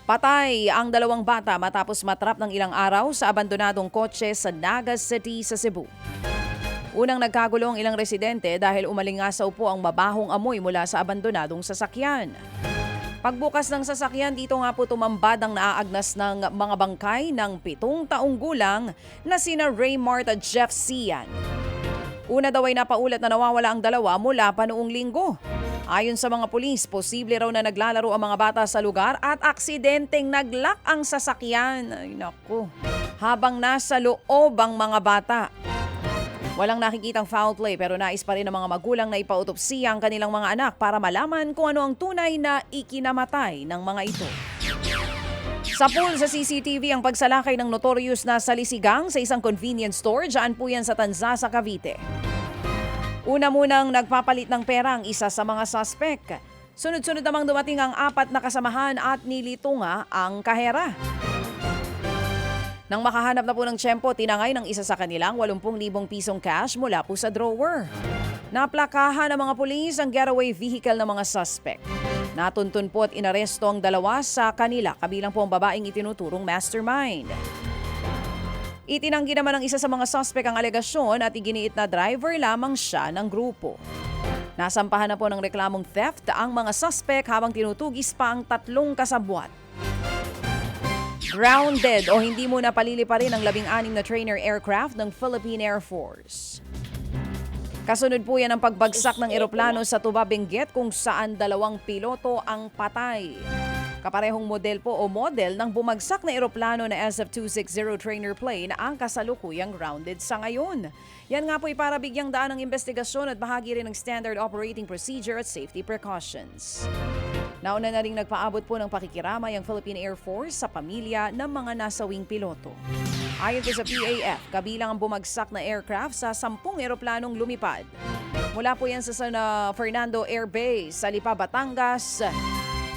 Patay ang dalawang bata matapos matrap ng ilang araw sa abandonadong kotse sa Naga City sa Cebu. Unang nagkagulo ang ilang residente dahil umalingasaw po ang mabahong amoy mula sa abandonadong sasakyan. Pagbukas ng sasakyan, dito nga po tumambad ang naaagnas ng mga bangkay ng 7 taong gulang na sina Raymart at Jeff Sian. Una daw ay napaulat na nawawala ang dalawa mula pa noong linggo. Ayon sa mga pulis, posible raw na naglalaro ang mga bata sa lugar at aksidenteng naglock ang sasakyan. Ay naku, habang nasa loob ang mga bata. Walang nakikitang foul play pero nais pa rin ng mga magulang na ipautopsiya ang kanilang mga anak para malaman kung ano ang tunay na ikinamatay ng mga ito. Sa pool sa CCTV ang pagsalakay ng notorious na salisigang sa isang convenience store, dyan po yan sa Tanzasa, Cavite. Una munang nagpapalit ng pera ang isa sa mga suspect. Sunod-sunod namang dumating ang 4 na kasamahan at nilito nga ang kahera. Nang makahanap na po ng tiyempo, tinangay ng isa sa kanilang 80,000 pisong cash mula po sa drawer. Naplakahan ng mga pulis ang getaway vehicle ng mga suspect. Natuntun po at inaresto ang dalawa sa kanila, kabilang po ang babaeng itinuturong mastermind. Itinanggi naman ng isa sa mga suspect ang alegasyon at iginiit na driver lamang siya ng grupo. Nasampahan na po ng reklamong theft ang mga suspect habang tinutugis pa ang 3 kasabwat. Grounded o hindi muna paliliparin ang 16 na trainer aircraft ng Philippine Air Force. Kasunod po yan ang pagbagsak ng eroplano sa Tuba, Benguet kung saan 2 piloto ang patay. Kaparehong model po o model ng bumagsak na eroplano na SF-260 trainer plane ang kasalukuyang grounded sa ngayon. Yan nga po para bigyang daan ng investigasyon at bahagi rin ng standard operating procedure at safety precautions. Nauna na rin nagpaabot po ng pakikiramay ang Philippine Air Force sa pamilya ng mga nasawing piloto. Ayon po sa PAF, kabilang ang bumagsak na aircraft sa 10 eroplanong lumipad. Mula po yan sa San Fernando Air Base sa Lipa, Batangas,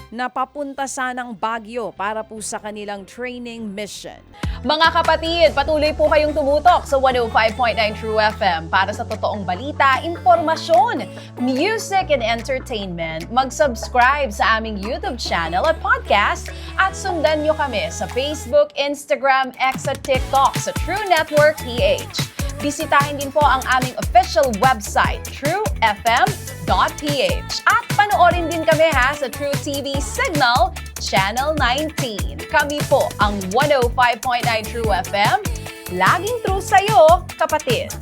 na papunta sanang Baguio para po sa kanilang training mission. Mga kapatid, patuloy po kayong tumutok sa 105.9 True FM para sa totoong balita, impormasyon, music and entertainment. Mag-subscribe sa aming YouTube channel at podcast at sundan nyo kami sa Facebook, Instagram, X at TikTok sa True Network PH. Bisitahin din po ang aming official website, truefm.ph. At panoorin din kami sa True TV Signal, Channel 19. Kami po ang 105.9 True FM. Laging true sa'yo, kapatid.